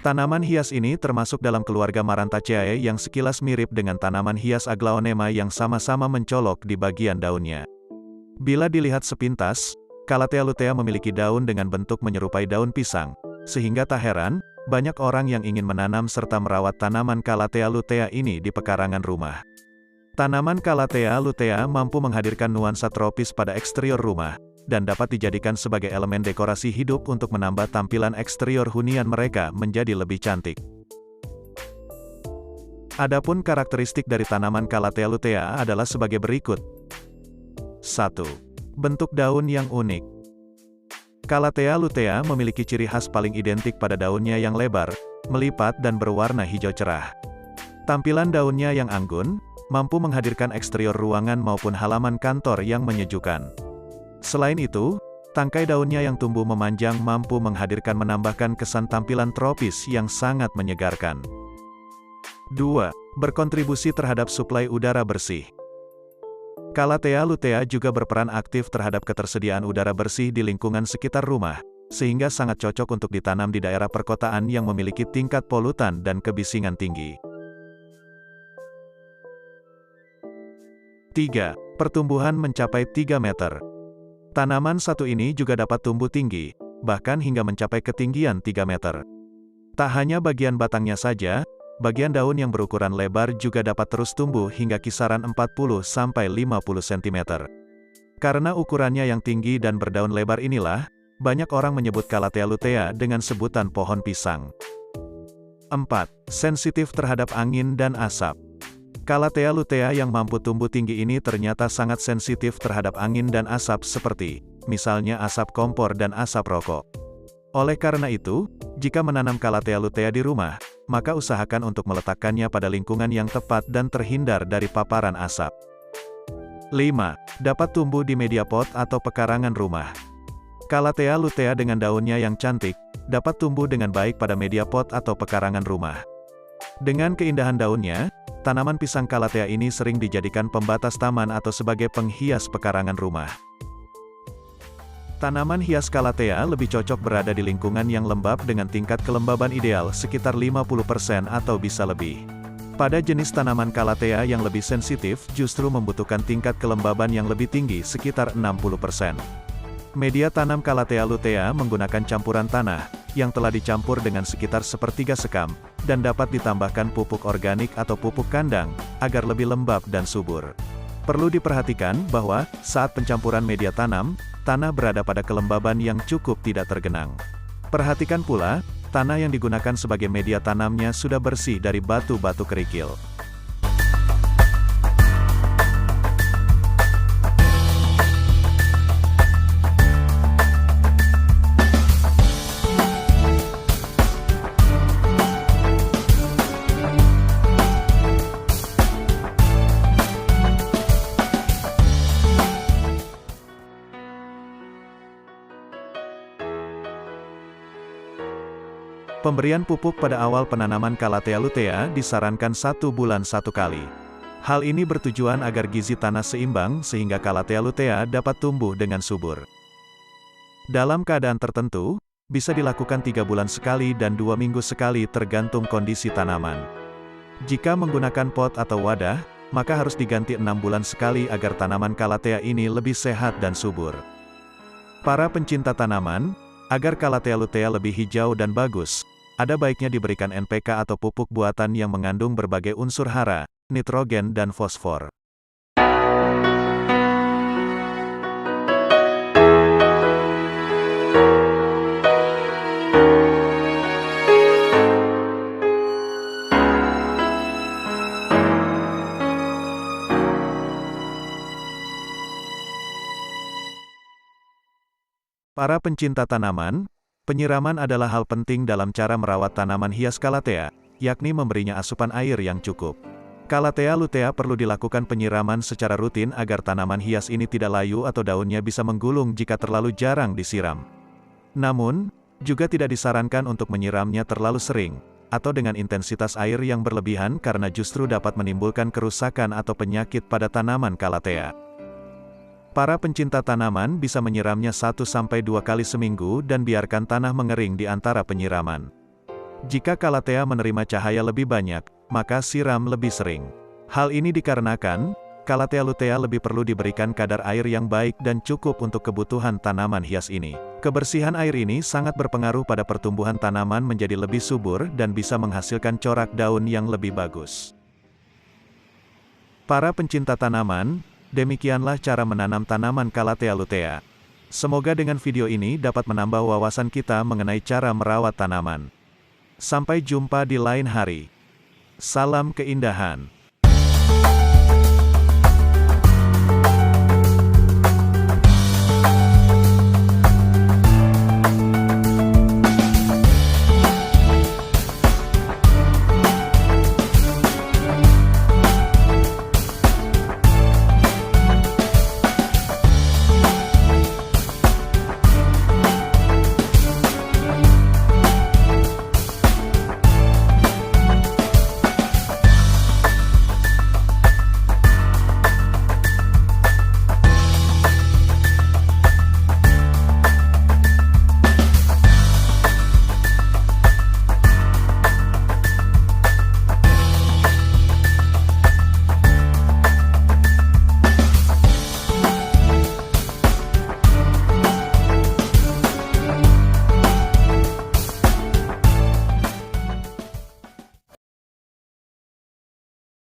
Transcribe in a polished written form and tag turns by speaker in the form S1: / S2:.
S1: Tanaman hias ini termasuk dalam keluarga Marantaceae yang sekilas mirip dengan tanaman hias Aglaonema yang sama-sama mencolok di bagian daunnya. Bila dilihat sepintas, Calathea lutea memiliki daun dengan bentuk menyerupai daun pisang, sehingga tak heran, banyak orang yang ingin menanam serta merawat tanaman Calathea lutea ini di pekarangan rumah. Tanaman Calathea lutea mampu menghadirkan nuansa tropis pada eksterior rumah, dan dapat dijadikan sebagai elemen dekorasi hidup untuk menambah tampilan eksterior hunian mereka menjadi lebih cantik. Adapun karakteristik dari tanaman Calathea lutea adalah sebagai berikut. 1. Bentuk daun yang unik. Calathea lutea memiliki ciri khas paling identik pada daunnya yang lebar, melipat dan berwarna hijau cerah. Tampilan daunnya yang anggun, mampu menghadirkan eksterior ruangan maupun halaman kantor yang menyejukkan. Selain itu, tangkai daunnya yang tumbuh memanjang mampu menambahkan kesan tampilan tropis yang sangat menyegarkan. 2. Berkontribusi terhadap suplai udara bersih. Calathea lutea juga berperan aktif terhadap ketersediaan udara bersih di lingkungan sekitar rumah, sehingga sangat cocok untuk ditanam di daerah perkotaan yang memiliki tingkat polutan dan kebisingan tinggi. 3. Pertumbuhan mencapai 3 meter. Tanaman satu ini juga dapat tumbuh tinggi, bahkan hingga mencapai ketinggian 3 meter. Tak hanya bagian batangnya saja, bagian daun yang berukuran lebar juga dapat terus tumbuh hingga kisaran 40-50 cm. Karena ukurannya yang tinggi dan berdaun lebar inilah, banyak orang menyebut Calathea lutea dengan sebutan pohon pisang. 4. Sensitif terhadap angin dan asap. Calathea lutea yang mampu tumbuh tinggi ini ternyata sangat sensitif terhadap angin dan asap seperti, misalnya asap kompor dan asap rokok. Oleh karena itu, jika menanam Calathea lutea di rumah, maka usahakan untuk meletakkannya pada lingkungan yang tepat dan terhindar dari paparan asap. 5. Dapat tumbuh di media pot atau pekarangan rumah. Calathea lutea dengan daunnya yang cantik, dapat tumbuh dengan baik pada media pot atau pekarangan rumah. Dengan keindahan daunnya, tanaman pisang Calathea ini sering dijadikan pembatas taman atau sebagai penghias pekarangan rumah. Tanaman hias Calathea lebih cocok berada di lingkungan yang lembab dengan tingkat kelembaban ideal sekitar 50% atau bisa lebih. Pada jenis tanaman Calathea yang lebih sensitif justru membutuhkan tingkat kelembaban yang lebih tinggi sekitar 60%. Media tanam Calathea lutea menggunakan campuran tanah, yang telah dicampur dengan sekitar sepertiga sekam, dan dapat ditambahkan pupuk organik atau pupuk kandang, agar lebih lembab dan subur. Perlu diperhatikan bahwa, saat pencampuran media tanam, tanah berada pada kelembaban yang cukup tidak tergenang. Perhatikan pula, tanah yang digunakan sebagai media tanamnya sudah bersih dari batu-batu kerikil. Pemberian pupuk pada awal penanaman Calathea lutea disarankan 1 bulan 1 kali. Hal ini bertujuan agar gizi tanah seimbang sehingga Calathea lutea dapat tumbuh dengan subur. Dalam keadaan tertentu, bisa dilakukan 3 bulan sekali dan 2 minggu sekali tergantung kondisi tanaman. Jika menggunakan pot atau wadah, maka harus diganti 6 bulan sekali agar tanaman Calathea ini lebih sehat dan subur. Para pencinta tanaman, agar Calathea lutea lebih hijau dan bagus, ada baiknya diberikan NPK atau pupuk buatan yang mengandung berbagai unsur hara, nitrogen dan fosfor. Para pencinta tanaman, penyiraman adalah hal penting dalam cara merawat tanaman hias Calathea, yakni memberinya asupan air yang cukup. Calathea lutea perlu dilakukan penyiraman secara rutin agar tanaman hias ini tidak layu atau daunnya bisa menggulung jika terlalu jarang disiram. Namun, juga tidak disarankan untuk menyiramnya terlalu sering, atau dengan intensitas air yang berlebihan karena justru dapat menimbulkan kerusakan atau penyakit pada tanaman Calathea. Para pencinta tanaman bisa menyiramnya 1-2 kali seminggu dan biarkan tanah mengering di antara penyiraman. Jika Calathea menerima cahaya lebih banyak, maka siram lebih sering. Hal ini dikarenakan, Calathea lutea lebih perlu diberikan kadar air yang baik dan cukup untuk kebutuhan tanaman hias ini. Kebersihan air ini sangat berpengaruh pada pertumbuhan tanaman menjadi lebih subur dan bisa menghasilkan corak daun yang lebih bagus. Para pencinta tanaman, demikianlah cara menanam tanaman Calathea lutea. Semoga dengan video ini dapat menambah wawasan kita mengenai cara merawat tanaman. Sampai jumpa di lain hari. Salam keindahan.